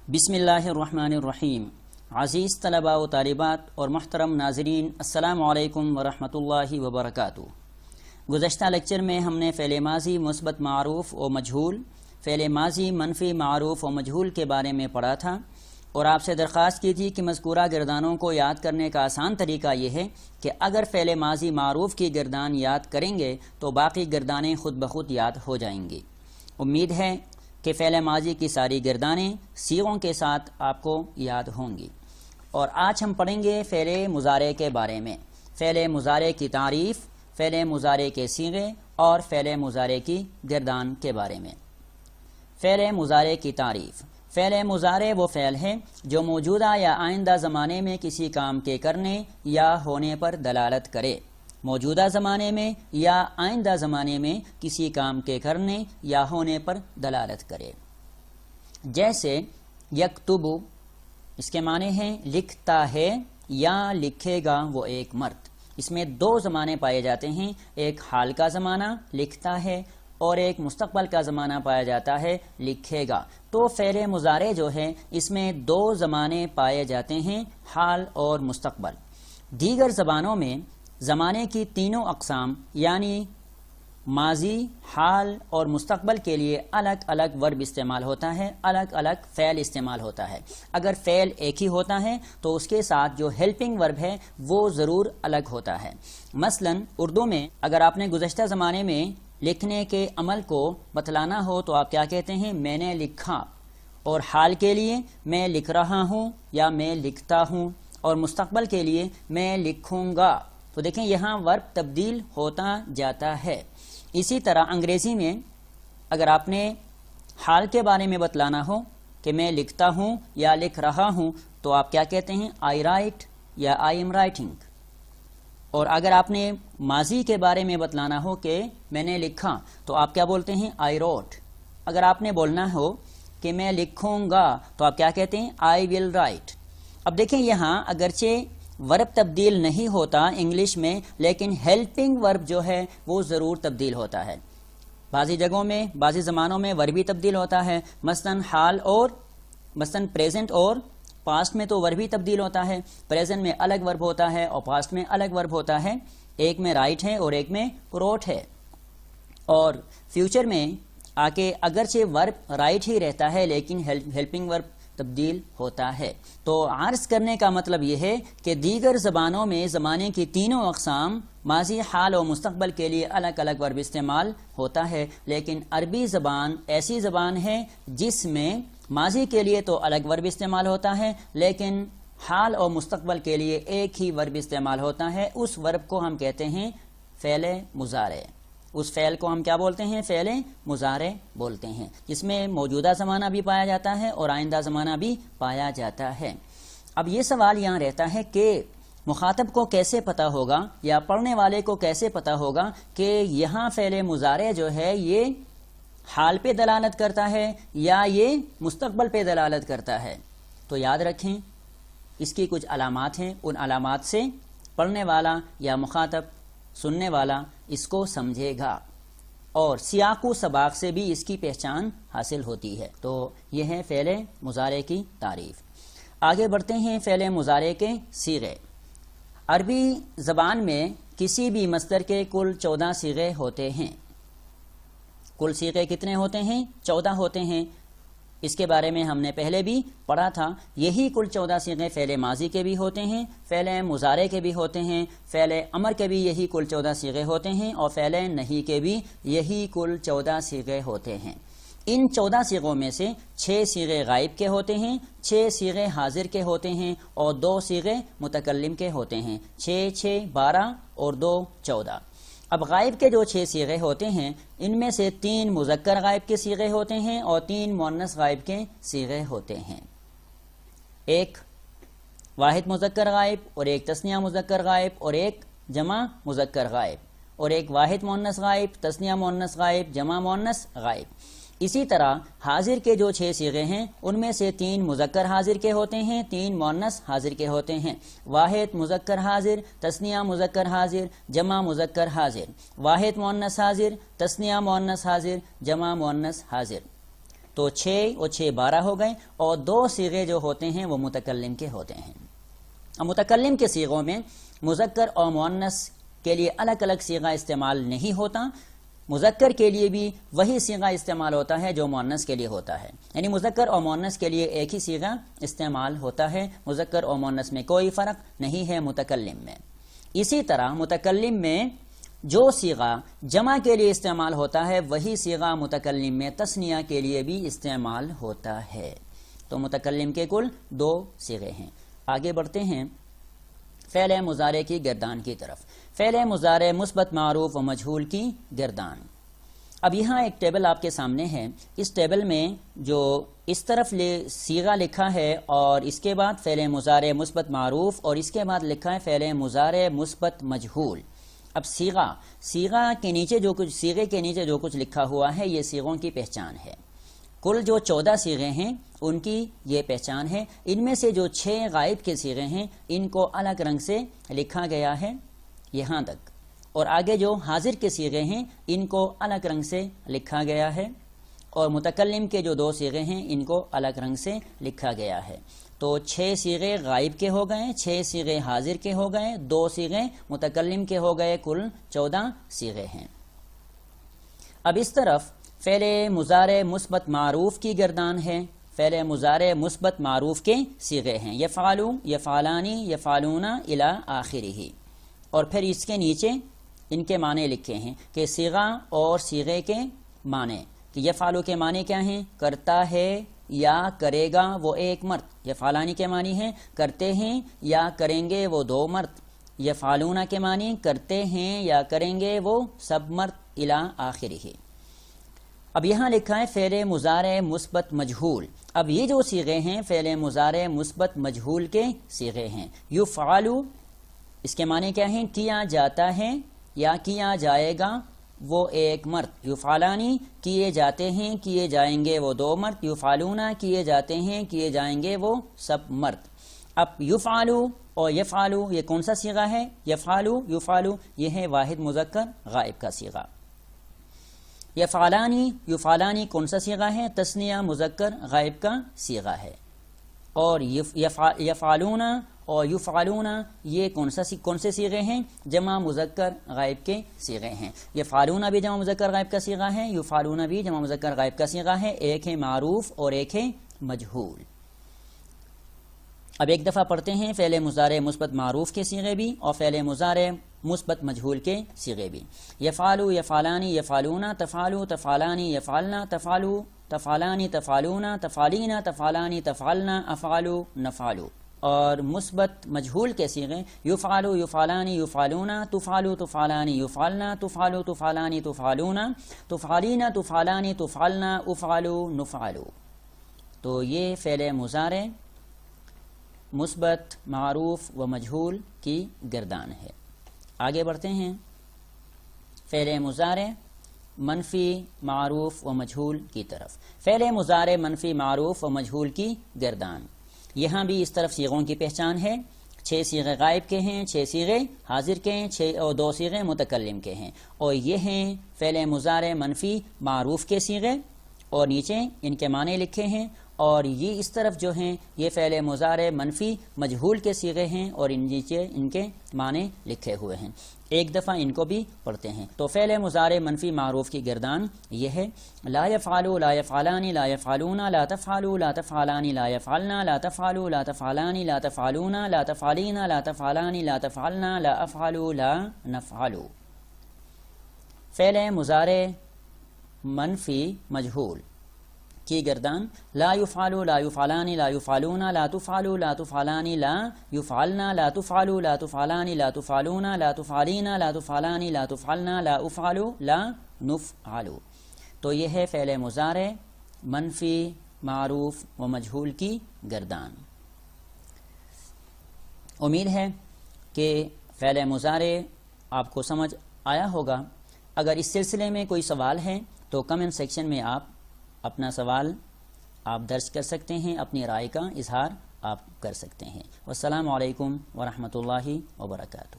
بسم اللہ الرحمن الرحیم۔ عزیز طلباء و طالبات اور محترم ناظرین، السلام علیکم ورحمۃ اللہ وبرکاتہ۔ گزشتہ لیکچر میں ہم نے فعل ماضی مثبت معروف و مجہول، فعل ماضی منفی معروف و مجہول کے بارے میں پڑھا تھا اور آپ سے درخواست کی تھی کہ مذکورہ گردانوں کو یاد کرنے کا آسان طریقہ یہ ہے کہ اگر فعل ماضی معروف کی گردان یاد کریں گے تو باقی گردانیں خود بخود یاد ہو جائیں گی۔ امید ہے کہ فعل ماضی کی ساری گردانیں صیغوں کے ساتھ آپ کو یاد ہوں گی۔ اور آج ہم پڑھیں گے فعل مضارع کے بارے میں، فعل مضارع کی تعریف، فعل مضارع کے صیغے اور فعل مضارع کی گردان کے بارے میں۔ فعل مضارع کی تعریف۔ فعل مضارع وہ فعل ہے جو موجودہ یا آئندہ زمانے میں کسی کام کے کرنے یا ہونے پر دلالت کرے، موجودہ زمانے میں یا آئندہ زمانے میں کسی کام کے کرنے یا ہونے پر دلالت کرے۔ جیسے یکتب، اس کے معنی ہیں لکھتا ہے یا لکھے گا وہ ایک مرد۔ اس میں دو زمانے پائے جاتے ہیں، ایک حال کا زمانہ لکھتا ہے اور ایک مستقبل کا زمانہ پایا جاتا ہے لکھے گا۔ تو فعل مضارع جو ہے اس میں دو زمانے پائے جاتے ہیں، حال اور مستقبل۔ دیگر زبانوں میں زمانے کی تینوں اقسام یعنی ماضی، حال اور مستقبل کے لیے الگ الگ ورب استعمال ہوتا ہے، الگ الگ فعل استعمال ہوتا ہے۔ اگر فعل ایک ہی ہوتا ہے تو اس کے ساتھ جو ہیلپنگ ورب ہے وہ ضرور الگ ہوتا ہے۔ مثلا اردو میں اگر آپ نے گزشتہ زمانے میں لکھنے کے عمل کو بتلانا ہو تو آپ کیا کہتے ہیں؟ میں نے لکھا۔ اور حال کے لیے میں لکھ رہا ہوں یا میں لکھتا ہوں، اور مستقبل کے لیے میں لکھوں گا۔ تو دیکھیں یہاں ورب تبدیل ہوتا جاتا ہے۔ اسی طرح انگریزی میں اگر آپ نے حال کے بارے میں بتلانا ہو کہ میں لکھتا ہوں یا لکھ رہا ہوں تو آپ کیا کہتے ہیں؟ آئی رائٹ یا آئی ایم رائٹنگ۔ اور اگر آپ نے ماضی کے بارے میں بتلانا ہو کہ میں نے لکھا تو آپ کیا بولتے ہیں؟ I wrote. اگر آپ نے بولنا ہو کہ میں لکھوں گا تو آپ کیا کہتے ہیں؟ آئی ول رائٹ۔ اب دیکھیں یہاں اگرچہ ورب تبدیل نہیں ہوتا انگلش میں، لیکن ہیلپنگ ورب جو ہے وہ ضرور تبدیل ہوتا ہے۔ بعضی جگہوں میں بعضی زمانوں میں ورب بھی تبدیل ہوتا ہے، مثلا حال اور مثلا پریزنٹ اور پاسٹ میں تو ورب بھی تبدیل ہوتا ہے، پریزنٹ میں الگ ورب ہوتا ہے اور پاسٹ میں الگ ورب ہوتا ہے، ایک میں رائٹ ہے اور ایک میں روٹ ہے۔ اور فیوچر میں آ کے اگرچہ ورب رائٹ ہی رہتا ہے لیکن ہیلپنگ ورب تبدیل ہوتا ہے۔ تو عرض کرنے کا مطلب یہ ہے کہ دیگر زبانوں میں زمانے کی تینوں اقسام ماضی، حال اور مستقبل کے لیے الگ الگ ورب استعمال ہوتا ہے، لیکن عربی زبان ایسی زبان ہے جس میں ماضی کے لیے تو الگ ورب استعمال ہوتا ہے لیکن حال اور مستقبل کے لیے ایک ہی ورب استعمال ہوتا ہے۔ اس ورب کو ہم کہتے ہیں فعل مضارع۔ اس فعل کو ہم کیا بولتے ہیں؟ فعل مضارع بولتے ہیں، جس میں موجودہ زمانہ بھی پایا جاتا ہے اور آئندہ زمانہ بھی پایا جاتا ہے۔ اب یہ سوال یہاں رہتا ہے کہ مخاطب کو کیسے پتا ہوگا یا پڑھنے والے کو کیسے پتا ہوگا کہ یہاں فعل مضارع جو ہے یہ حال پہ دلالت کرتا ہے یا یہ مستقبل پہ دلالت کرتا ہے؟ تو یاد رکھیں اس کی کچھ علامات ہیں، ان علامات سے پڑھنے والا یا مخاطب سننے والا اس کو سمجھے گا اور سیاق و سباق سے بھی اس کی پہچان حاصل ہوتی ہے۔ تو یہ ہے فعل مضارع کی تعریف۔ آگے بڑھتے ہیں فعل مضارع کے صیغے۔ عربی زبان میں کسی بھی مصدر کے کل 14 صیغے ہوتے ہیں۔ کل صیغے کتنے ہوتے ہیں؟ 14 ہوتے ہیں۔ اس کے بارے میں ہم نے پہلے بھی پڑھا تھا۔ یہی کل 14 صیغے فعل ماضی کے بھی ہوتے ہیں، فعل مضارع کے بھی ہوتے ہیں، فعل امر کے بھی یہی کل 14 صیغے ہوتے ہیں اور فعل نہی کے بھی یہی کل 14 صیغے ہوتے ہیں۔ ان 14 صیغوں میں سے 6 صیغے غائب کے ہوتے ہیں، 6 صیغے حاضر کے ہوتے ہیں اور 2 صیغے متکلم کے ہوتے ہیں۔ 6 6 12 اور 2 14۔ اب غائب کے جو 6 صیغے ہوتے ہیں ان میں سے 3 مذکر غائب کے صیغے ہوتے ہیں اور 3 مؤنث غائب کے صیغے ہوتے ہیں۔ ایک واحد مذکر غائب اور ایک تثنیہ مذکر غائب اور ایک جمع مذکر غائب، اور ایک واحد مؤنث غائب، تثنیہ مؤنث غائب، جمع مؤنث غائب۔ اسی طرح حاضر کے جو 6 صیغے ہیں ان میں سے 3 مذکر حاضر کے ہوتے ہیں، 3 مؤنث حاضر کے ہوتے ہیں۔ واحد مذکر حاضر، تثنیہ مذکر حاضر، جمع مذکر حاضر، واحد مؤنث حاضر، تثنیہ مؤنث حاضر، جمع مؤنث حاضر۔ تو 6 اور 6 12 ہو گئے، اور 2 صیغے جو ہوتے ہیں وہ متکلم کے ہوتے ہیں۔ اب متکلم کے صیغوں میں مذکر اور مؤنث کے لیے الگ الگ صیغہ استعمال نہیں ہوتا، مذکر کے لیے بھی وہی صیغہ استعمال ہوتا ہے جو مؤنث کے لیے ہوتا ہے، یعنی مذکر اور مؤنث کے لیے ایک ہی صیغہ استعمال ہوتا ہے، مذکر اور مؤنث میں کوئی فرق نہیں ہے متکلم میں۔ اسی طرح متکلم میں جو صیغہ جمع کے لیے استعمال ہوتا ہے وہی صیغہ متکلم میں تثنیہ کے لیے بھی استعمال ہوتا ہے۔ تو متکلم کے کل 2 صیغے ہیں۔ آگے بڑھتے ہیں فعل مضارع کی گردان کی طرف۔ فعل مضارع مثبت معروف و مجہول کی گردان۔ اب یہاں ایک ٹیبل آپ کے سامنے ہے، اس ٹیبل میں جو اس طرف صیغہ لکھا ہے اور اس کے بعد فعل مضارع مثبت معروف اور اس کے بعد لکھا ہے فعل مضارع مثبت مجہول۔ اب صیغہ کے نیچے صیغے کے نیچے جو کچھ لکھا ہوا ہے یہ صیغوں کی پہچان ہے۔ کل جو 14 صیغے ہیں ان کی یہ پہچان ہے۔ ان میں سے جو 6 غائب کے صیغے ہیں ان کو الگ رنگ سے لکھا گیا ہے یہاں تک، اور آگے جو حاضر کے صیغے ہیں ان کو الگ رنگ سے لکھا گیا ہے، اور متکلم کے جو 2 صیغے ہیں ان کو الگ رنگ سے لکھا گیا ہے۔ تو 6 صیغے غائب کے ہو گئے، 6 صیغے حاضر کے ہو گئے، 2 صیغے متکلم کے ہو گئے، کل 14 صیغے ہیں۔ اب اس طرف فعل مضارع مثبت معروف کی گردان ہے۔ فعل مضارع مثبت معروف کے صیغے ہیں یفعلوا، یفعلانی، یفعلون الی آخرہ، اور پھر اس کے نیچے ان کے معنی لکھے ہیں کہ صیغہ اور صیغے کے معنی، کہ یفعلوا کے معنی کیا ہیں؟ کرتا ہے یا کرے گا وہ ایک مرد۔ یفعلانی کے معنی ہیں کرتے ہیں یا کریں گے وہ 2 مرد۔ یفعلون کے معنی کرتے ہیں یا کریں گے وہ سب مرد الی آخرہ۔ اب یہاں لکھا ہے فعل مضارع مثبت مجہول۔ اب یہ جو صیغے ہیں فعل مضارع مثبت مجہول کے صیغے ہیں۔ یفعل، اس کے معنی کیا ہیں؟ کیا جاتا ہے یا کیا جائے گا وہ ایک مرد۔ یفعلانی، کیے جاتے ہیں کیے جائیں گے وہ 2 مرد۔ یفعلون، کیے جاتے ہیں کیے جائیں گے وہ سب مرد۔ اب یفعلو اور یفعلو یہ کون سا صیغہ ہے؟ یفعلو، یفعلو یہ ہے واحد مذکر غائب کا صیغہ۔ یفعلانی، یفعلانی کون سا صیغہ ہے؟ تثنیہ مذکر غائب کا صیغہ ہے۔ اور یفعلون اور یفعلون یہ کون سے صیغے ہیں؟ جمع مذکر غائب کے صیغے ہیں۔ یفعلون بھی جمع مذکر غائب کا صیغہ ہے، یفعلون بھی جمع مذکر غائب کا صیغہ ہے، ایک ہے معروف اور ایک ہے مجہول۔ اب ایک دفعہ پڑھتے ہیں فعل مضارع مثبت معروف کے صیغے بھی اور فعل مضارع مثبت مجہول کے صیغے بھی۔ یفعلوا، یفعلانی، یفعلون، تفعلوا، تفعلانی، یفعلنا، تفعلوا، تفعلانی، تفعلون، تفعلین، تفعلانی، تفعلنا، افعلوا، نفعلوا۔ اور مثبت مجہول کے صیغے یفعلوا، یفعلانی، یفعلون، تفعلوا، تفعلانی، یفعلنا، تفعلوا، تفعلانی، تفعلون، تفعلین، تفعلانی، تفعلنا، افعلوا، نفعلوا۔ تو یہ فعل مضارع مثبت معروف و مجہول کی گردان ہے۔ آگے بڑھتے ہیں فعل مضارع منفی معروف و مجہول کی طرف۔ فعل مضارع منفی معروف و مجہول کی گردان، یہاں بھی اس طرف صیغوں کی پہچان ہے۔ 6 صیغے غائب کے ہیں، 6 صیغے حاضر کے ہیں، 6 اور 2 صیغے متکلم کے ہیں، اور یہ ہیں فعل مضارع منفی معروف کے صیغے، اور نیچے ان کے معنی لکھے ہیں۔ اور یہ اس طرف جو ہیں یہ فعل مضارع منفی مجہول کے صیغے ہیں اور نیچے ان کے معنی لکھے ہوئے ہیں۔ ایک دفعہ ان کو بھی پڑھتے ہیں۔ تو فعل مضارع منفی معروف کی گردان یہ ہے لا یفعلوا، لا یفعلانی، لا یفعلون، لا تفعلوا، لا تفعلانی، لا یفعلنا، لا تفعلوا، لا تفعلانی، لا تفعلون، لا تفعلین، لا تفعلانی، لا تفعلنا، لا افعلوا، لا نفعلوا۔ فعل مضارع منفی مجہول کی گردان لا یفعلوا، لا یفعلانی، لا یفعلون، لا تفعلوا، لا تفعلانی، لا یفعلنا، لا تفعلوا، لا تفعلانی، لا تفعلون، لا تفعلین، لا تفعلانی، لا تفعلنا، لا افعلوا، لا نفعلوا۔ تو یہ ہے فعل مضارع منفی معروف و مجہول کی گردان۔ امید ہے کہ فعل مضارع آپ کو سمجھ آیا ہوگا۔ اگر اس سلسلے میں کوئی سوال ہے تو کمنٹ سیکشن میں آپ اپنا سوال آپ درج کر سکتے ہیں، اپنی رائے کا اظہار آپ کر سکتے ہیں۔ والسلام علیکم ورحمۃ اللہ وبرکاتہ۔